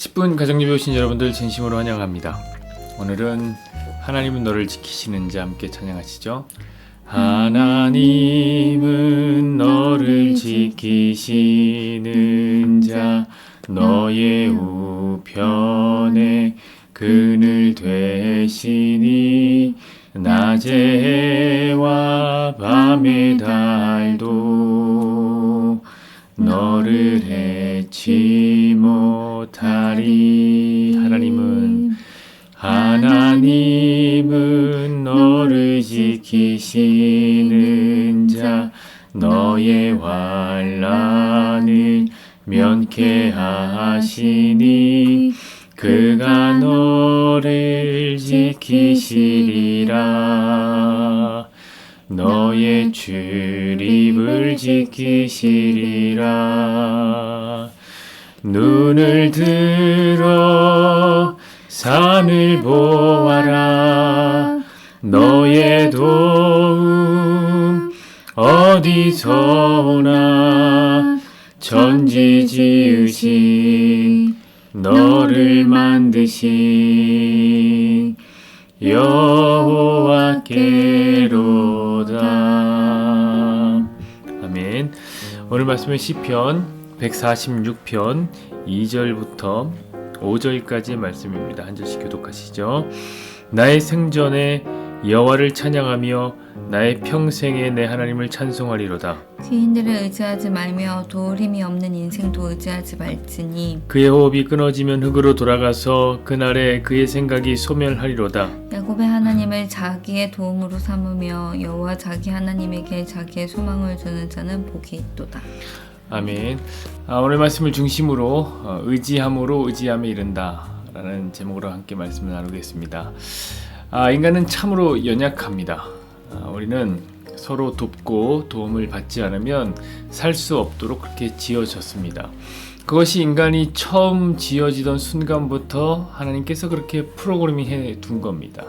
10분 가정예배 오신 여러분들 진심으로 환영합니다. 오늘은 하나님은 너를 지키시는 자 함께 찬양하시죠. 하나님은 너를 지키시는 자 너의 우편에 그늘 되시니 낮의 해와 밤의 달도 너를 해치 못하리. 하나님은 너를 지키시는 자 너의 환난을 면케하시니 그가 너를 지키시리라. 너의 출입을 지키시리라. 눈을 들어 산을 보아라. 너의 도움 어디서 오나. 천지 지으신 너를 만드신 여호와께로다. 아멘. 오늘 말씀은 시편 146편 2절부터 5절까지의 말씀입니다. 한 절씩 교독하시죠. 나의 생전에 여호와를 찬양하며 나의 평생에 내 하나님을 찬송하리로다. 귀인들을 의지하지 말며 도울 힘이 없는 인생도 의지하지 말지니 그의 호흡이 끊어지면 흙으로 돌아가서 그날에 그의 생각이 소멸하리로다. 야곱의 하나님을 자기의 도움으로 삼으며 여호와 자기 하나님에게 자기의 소망을 두는 자는 복이 있도다. 아멘. 오늘 말씀을 중심으로 의지함으로 의지함에 이른다 라는 제목으로 함께 말씀을 나누겠습니다. 인간은 참으로 연약합니다. 우리는 서로 돕고 도움을 받지 않으면 살 수 없도록 그렇게 지어졌습니다. 그것이 인간이 처음 지어지던 순간부터 하나님께서 그렇게 프로그래밍 해둔 겁니다.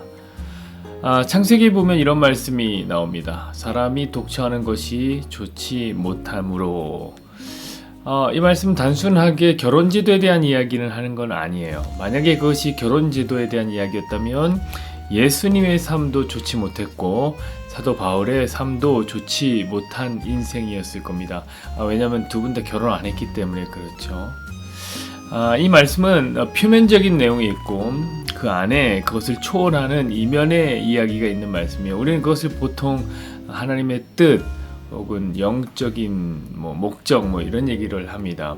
창세기에 보면 이런 말씀이 나옵니다. 사람이 독처하는 것이 좋지 못하므로. 이 말씀 단순하게 결혼제도에 대한 이야기는 하는 건 아니에요. 만약에 그것이 결혼제도에 대한 이야기였다면 예수님의 삶도 좋지 못했고 사도 바울의 삶도 좋지 못한 인생이었을 겁니다. 왜냐하면 두 분 다 결혼 안 했기 때문에 그렇죠. 이 말씀은 표면적인 내용이 있고 그 안에 그것을 초월하는 이면의 이야기가 있는 말씀이에요. 우리는 그것을 보통 하나님의 뜻 혹은 영적인 목적 이런 얘기를 합니다.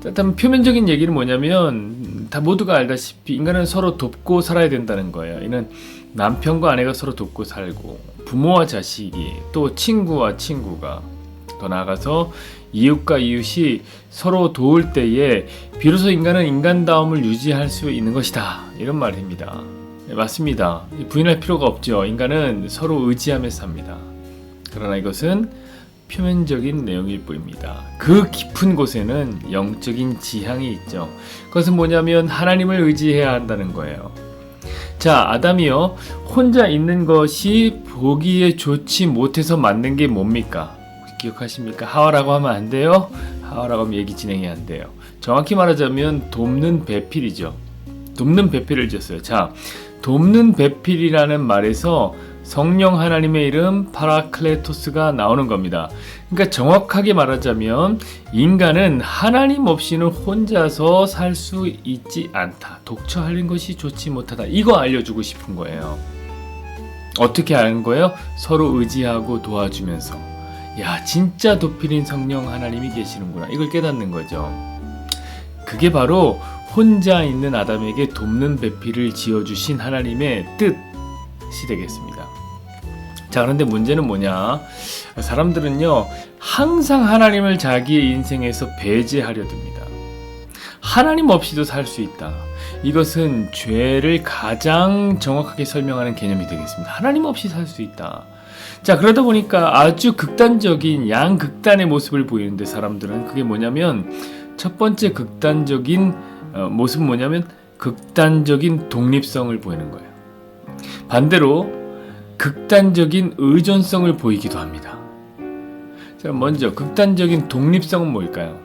일단 표면적인 얘기는 뭐냐면 다 모두가 알다시피 인간은 서로 돕고 살아야 된다는 거예요. 이는 남편과 아내가 서로 돕고 살고 부모와 자식이 또 친구와 친구가 더 나아가서 이웃과 이웃이 서로 도울 때에 비로소 인간은 인간다움을 유지할 수 있는 것이다. 이런 말입니다. 맞습니다. 부인할 필요가 없죠. 인간은 서로 의지하며 삽니다. 그러나 이것은 표면적인 내용일 뿐입니다. 그 깊은 곳에는 영적인 지향이 있죠. 그것은 뭐냐면 하나님을 의지해야 한다는 거예요. 자, 아담이요, 혼자 있는 것이 보기에 좋지 못해서 만든 게 뭡니까? 기억하십니까? 하와라고 하면 안 돼요. 하와라고 하면 얘기 진행이 안 돼요. 정확히 말하자면 돕는 배필이죠. 돕는 배필을 지었어요. 자, 돕는 배필이라는 말에서 성령 하나님의 이름 파라클레토스가 나오는 겁니다. 그러니까 정확하게 말하자면 인간은 하나님 없이는 혼자서 살 수 있지 않다. 독처하는 것이 좋지 못하다. 이거 알려주고 싶은 거예요. 어떻게 아는 거예요? 서로 의지하고 도와주면서. 야, 진짜 도필인 성령 하나님이 계시는구나. 이걸 깨닫는 거죠. 그게 바로 혼자 있는 아담에게 돕는 배필을 지어주신 하나님의 뜻이 되겠습니다. 자, 그런데 문제는 뭐냐? 사람들은요, 항상 하나님을 자기의 인생에서 배제하려 듭니다. 하나님 없이도 살 수 있다. 이것은 죄를 가장 정확하게 설명하는 개념이 되겠습니다. 하나님 없이 살 수 있다. 자, 그러다 보니까 아주 극단적인 양극단의 모습을 보이는데 사람들은 그게 뭐냐면 첫 번째 극단적인 모습은 뭐냐면 극단적인 독립성을 보이는 거예요. 반대로 극단적인 의존성을 보이기도 합니다. 자, 먼저 극단적인 독립성은 뭘까요?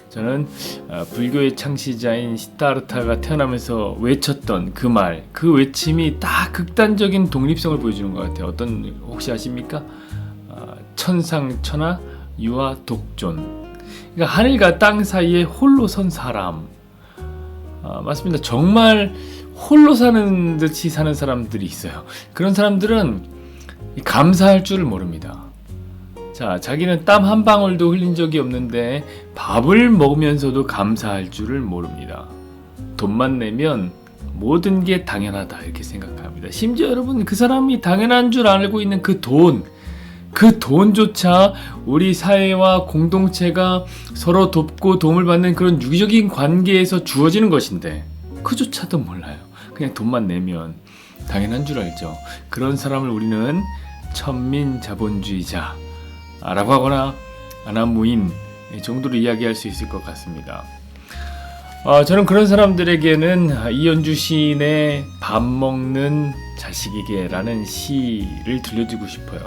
저는 불교의 창시자인 시타르타가 태어나면서 외쳤던 그 말, 그 외침이 딱 극단적인 독립성을 보여주는 것 같아요. 혹시 아십니까? 천상천하 유아 독존. 그러니까 하늘과 땅 사이에 홀로 선 사람. 맞습니다. 정말 홀로 사는 듯이 사는 사람들이 있어요. 그런 사람들은 감사할 줄을 모릅니다. 자, 자기는 땀 한 방울도 흘린 적이 없는데 밥을 먹으면서도 감사할 줄을 모릅니다. 돈만 내면 모든 게 당연하다 이렇게 생각합니다. 심지어 여러분, 그 사람이 당연한 줄 알고 있는 그 돈조차 우리 사회와 공동체가 서로 돕고 도움을 받는 그런 유기적인 관계에서 주어지는 것인데 그조차도 몰라요. 그냥 돈만 내면 당연한 줄 알죠. 그런 사람을 우리는 천민자본주의자 라고 하거나 아나무인 정도로 이야기할 수 있을 것 같습니다. 저는 그런 사람들에게는 이연주 시인의 밥 먹는 자식에게 라는 시를 들려주고 싶어요.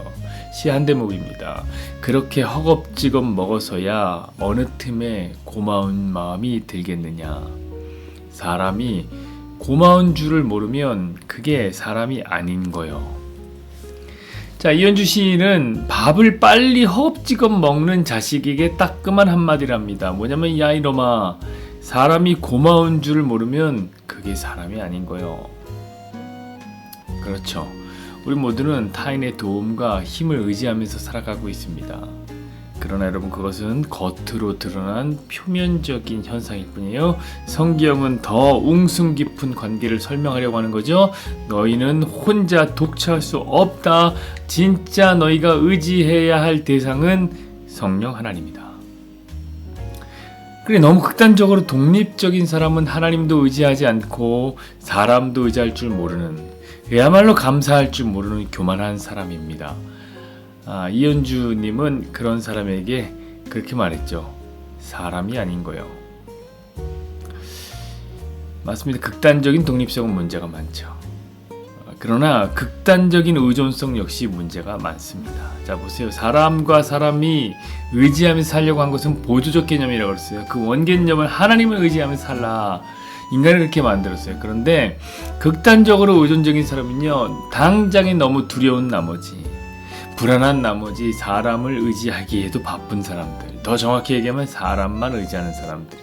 시 한 대목입니다. 그렇게 허겁지겁 먹어서야 어느 틈에 고마운 마음이 들겠느냐. 사람이 고마운 줄을 모르면 그게 사람이 아닌 거요. 자, 이연주 시인은 밥을 빨리 허겁지겁 먹는 자식에게 따끔한 한마디랍니다. 뭐냐면, 야 이놈아, 사람이 고마운 줄을 모르면 그게 사람이 아닌 거요. 그렇죠. 우리 모두는 타인의 도움과 힘을 의지하면서 살아가고 있습니다. 그러나 여러분, 그것은 겉으로 드러난 표면적인 현상일 뿐이에요. 성경은 더 웅숭 깊은 관계를 설명하려고 하는 거죠. 너희는 혼자 독차할 수 없다. 진짜 너희가 의지해야 할 대상은 성령 하나님이다. 그래, 너무 극단적으로 독립적인 사람은 하나님도 의지하지 않고 사람도 의지할 줄 모르는, 그야말로 감사할 줄 모르는 교만한 사람입니다. 이연주님은 그런 사람에게 그렇게 말했죠. 사람이 아닌 거요. 맞습니다. 극단적인 독립성은 문제가 많죠. 그러나 극단적인 의존성 역시 문제가 많습니다. 자, 보세요. 사람과 사람이 의지하면서 살려고 한 것은 보조적 개념이라고 그랬어요. 그 원개념을 하나님을 의지하면서 살라. 인간을 그렇게 만들었어요. 그런데 극단적으로 의존적인 사람은요, 당장에 너무 두려운 나머지, 불안한 나머지 사람을 의지하기에도 바쁜 사람들, 더 정확히 얘기하면 사람만 의지하는 사람들.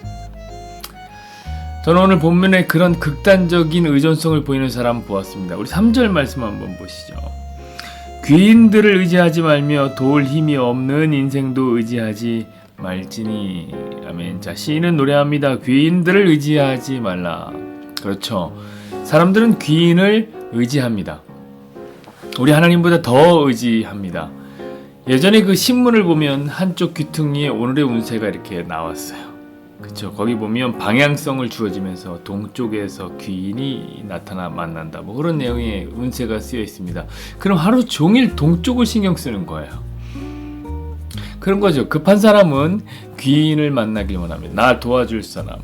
저는 오늘 본문에 그런 극단적인 의존성을 보이는 사람 보았습니다. 우리 3절 말씀 한번 보시죠. 귀인들을 의지하지 말며 도울 힘이 없는 인생도 의지하지 말지니. 아멘. 자, 시인은 노래합니다. 귀인들을 의지하지 말라. 그렇죠. 사람들은 귀인을 의지합니다. 우리 하나님보다 더 의지합니다. 예전에 그 신문을 보면 한쪽 귀퉁이에 오늘의 운세가 이렇게 나왔어요. 그쵸. 거기 보면 방향성을 주어지면서 동쪽에서 귀인이 나타나 만난다. 뭐 그런 내용의 운세가 쓰여 있습니다. 그럼 하루 종일 동쪽을 신경 쓰는 거예요. 그런 거죠. 급한 사람은 귀인을 만나길 원합니다. 나 도와줄 사람,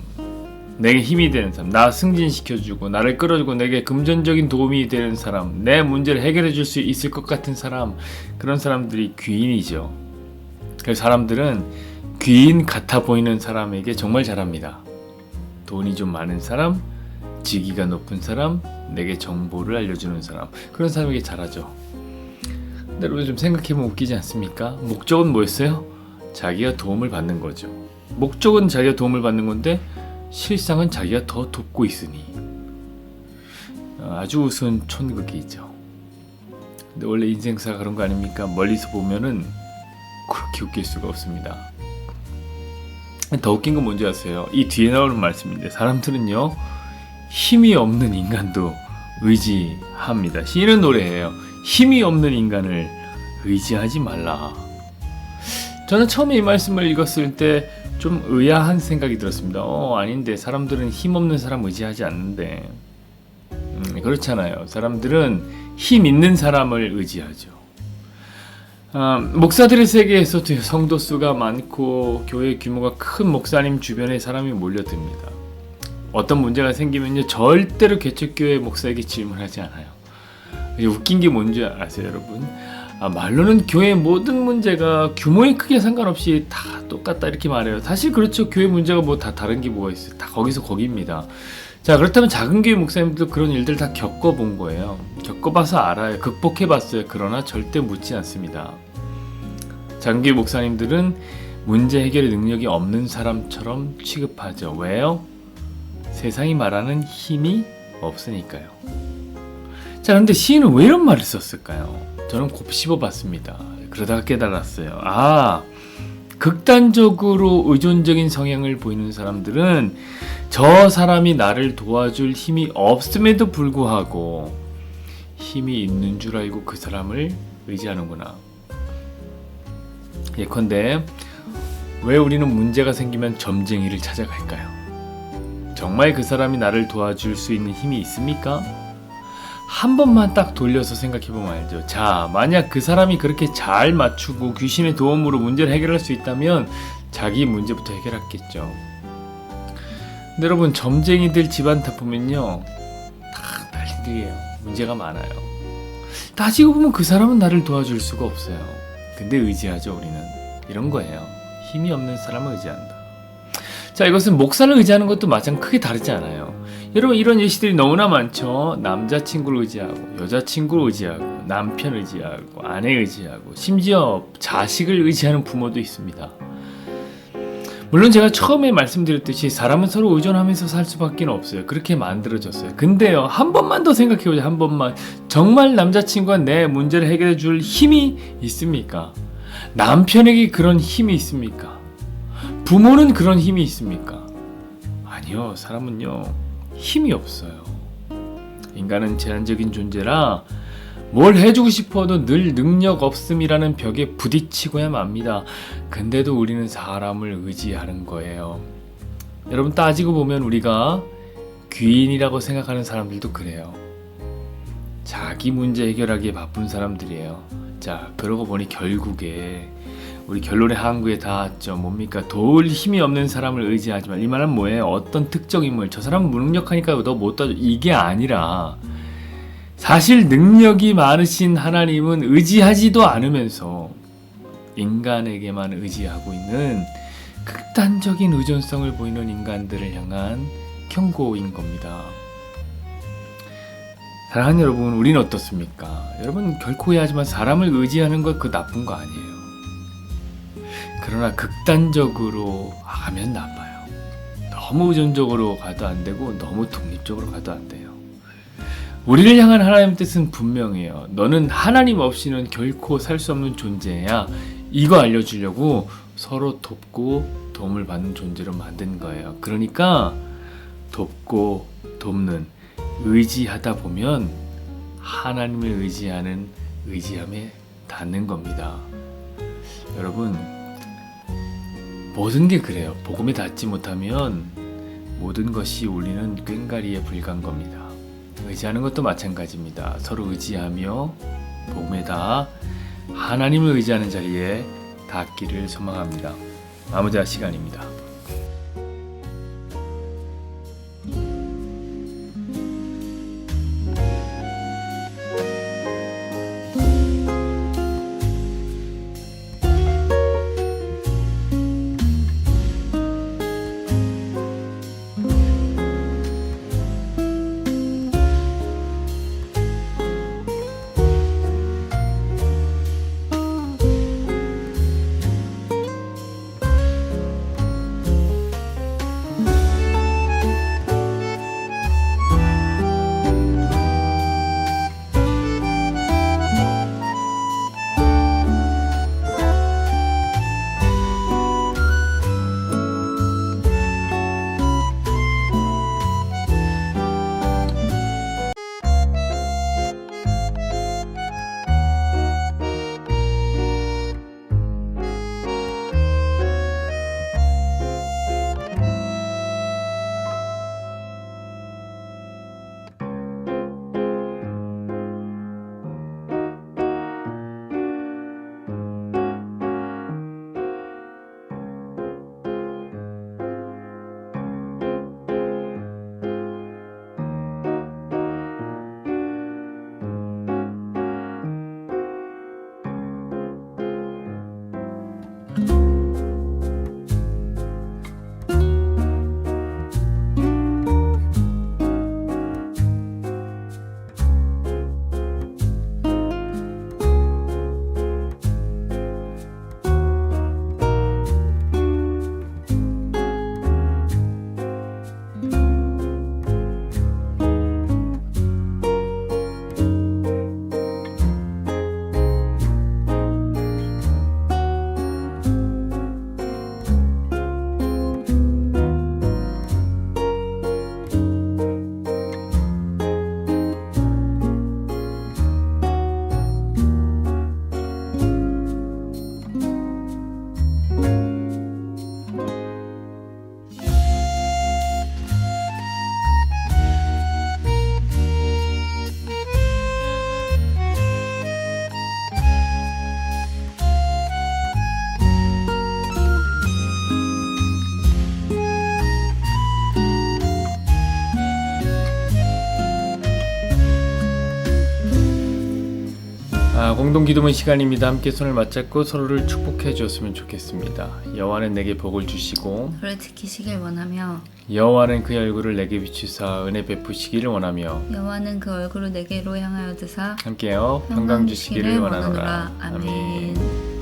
내게 힘이 되는 사람, 나 승진시켜주고 나를 끌어주고 내게 금전적인 도움이 되는 사람, 내 문제를 해결해 줄 수 있을 것 같은 사람, 그런 사람들이 귀인이죠. 그래서 사람들은 귀인 같아 보이는 사람에게 정말 잘합니다. 돈이 좀 많은 사람, 직위가 높은 사람, 내게 정보를 알려주는 사람, 그런 사람에게 잘하죠. 근데 여러분, 좀 생각해보면 웃기지 않습니까? 목적은 뭐였어요? 자기가 도움을 받는 거죠. 목적은 자기가 도움을 받는 건데 실상은 자기가 더 돕고 있으니 아주 우스운 촌극이죠. 근데 원래 인생사가 그런 거 아닙니까? 멀리서 보면은 그렇게 웃길 수가 없습니다. 더 웃긴 건 뭔지 아세요? 이 뒤에 나오는 말씀인데, 사람들은요, 힘이 없는 인간도 의지합니다. 시인은 노래해요. 힘이 없는 인간을 의지하지 말라. 저는 처음에 이 말씀을 읽었을 때 좀 의아한 생각이 들었습니다. 아닌데, 사람들은 힘없는 사람 의지하지 않는데. 그렇잖아요. 사람들은 힘 있는 사람을 의지하죠. 목사들의 세계에서도 성도 수가 많고 교회 규모가 큰 목사님 주변에 사람이 몰려듭니다. 어떤 문제가 생기면요, 절대로 개척교회 목사에게 질문하지 않아요. 웃긴 게 뭔지 아세요, 여러분? 말로는 교회의 모든 문제가 규모에 크게 상관없이 다 똑같다 이렇게 말해요. 사실 그렇죠. 교회 문제가 뭐 다 다른 게 뭐가 있어요. 다 거기서 거기입니다. 자, 그렇다면 작은 교회 목사님들도 그런 일들 다 겪어본 거예요. 겪어봐서 알아요. 극복해봤어요. 그러나 절대 묻지 않습니다. 작은 교회 목사님들은 문제 해결의 능력이 없는 사람처럼 취급하죠. 왜요? 세상이 말하는 힘이 없으니까요. 자, 그런데 시인은 왜 이런 말을 썼을까요? 저는 곱씹어봤습니다. 그러다가 깨달았어요. 극단적으로 의존적인 성향을 보이는 사람들은 저 사람이 나를 도와줄 힘이 없음에도 불구하고 힘이 있는 줄 알고 그 사람을 의지하는구나. 예컨대 왜 우리는 문제가 생기면 점쟁이를 찾아갈까요? 정말 그 사람이 나를 도와줄 수 있는 힘이 있습니까? 한 번만 딱 돌려서 생각해보면 알죠. 자, 만약 그 사람이 그렇게 잘 맞추고 귀신의 도움으로 문제를 해결할 수 있다면 자기 문제부터 해결했겠죠. 근데 여러분, 점쟁이들 집안 다 보면요, 다 난리들이에요. 문제가 많아요. 따지고 보면 그 사람은 나를 도와줄 수가 없어요. 근데 의지하죠. 우리는 이런 거예요. 힘이 없는 사람을 의지한다. 자, 이것은 목사를 의지하는 것도 마찬가지 크게 다르지 않아요. 여러분, 이런 예시들이 너무나 많죠. 남자친구를 의지하고, 여자친구를 의지하고, 남편 의지하고, 아내 의지하고, 심지어 자식을 의지하는 부모도 있습니다. 물론 제가 처음에 말씀드렸듯이 사람은 서로 의존하면서 살 수밖에 없어요. 그렇게 만들어졌어요. 근데요, 한 번만 더 생각해보자. 한 번만. 정말 남자친구가 내 문제를 해결해 줄 힘이 있습니까? 남편에게 그런 힘이 있습니까? 부모는 그런 힘이 있습니까? 아니요. 사람은요, 힘이 없어요. 인간은 제한적인 존재라 뭘 해주고 싶어도 늘 능력 없음이라는 벽에 부딪히고야 맙니다. 근데도 우리는 사람을 의지하는 거예요. 여러분, 따지고 보면 우리가 귀인이라고 생각하는 사람들도 그래요. 자기 문제 해결하기에 바쁜 사람들이에요. 자, 그러고 보니 결국에 우리 결론의 항구에 닿았죠. 뭡니까? 도울 힘이 없는 사람을 의지하지만, 이 말은 뭐예요? 어떤 특정 인물, 저 사람은 무능력하니까 너 못 따져, 이게 아니라 사실 능력이 많으신 하나님은 의지하지도 않으면서 인간에게만 의지하고 있는 극단적인 의존성을 보이는 인간들을 향한 경고인 겁니다. 사랑하는 여러분, 우리는 어떻습니까? 여러분, 결코 해야지만 사람을 의지하는 것 그 나쁜 거 아니에요. 그러나 극단적으로 하면 나빠요. 너무 의존적으로 가도 안 되고 너무 독립적으로 가도 안 돼요. 우리를 향한 하나님의 뜻은 분명해요. 너는 하나님 없이는 결코 살 수 없는 존재야. 이거 알려주려고 서로 돕고 도움을 받는 존재로 만든 거예요. 그러니까 돕고 돕는, 의지하다 보면 하나님을 의지하는 의지함에 닿는 겁니다. 여러분, 모든 게 그래요. 복음에 닿지 못하면 모든 것이 우리는 꽹과리에 불과한 겁니다. 의지하는 것도 마찬가지입니다. 서로 의지하며 복음에 닿아 하나님을 의지하는 자리에 닿기를 소망합니다. 마무리할 시간입니다. 공동 기도문 시간입니다. 함께 손을 맞잡고 서로를 축복해 주었으면 좋겠습니다. 여호와는 내게 복을 주시고 저를 지키시길 원하며 여호와는 그의 얼굴을 내게 비추사 은혜 베푸시기를 원하며 여호와는 그 얼굴을 내게로 향하여 드사 함께요. 평강 주시기를 원하노라. 아멘.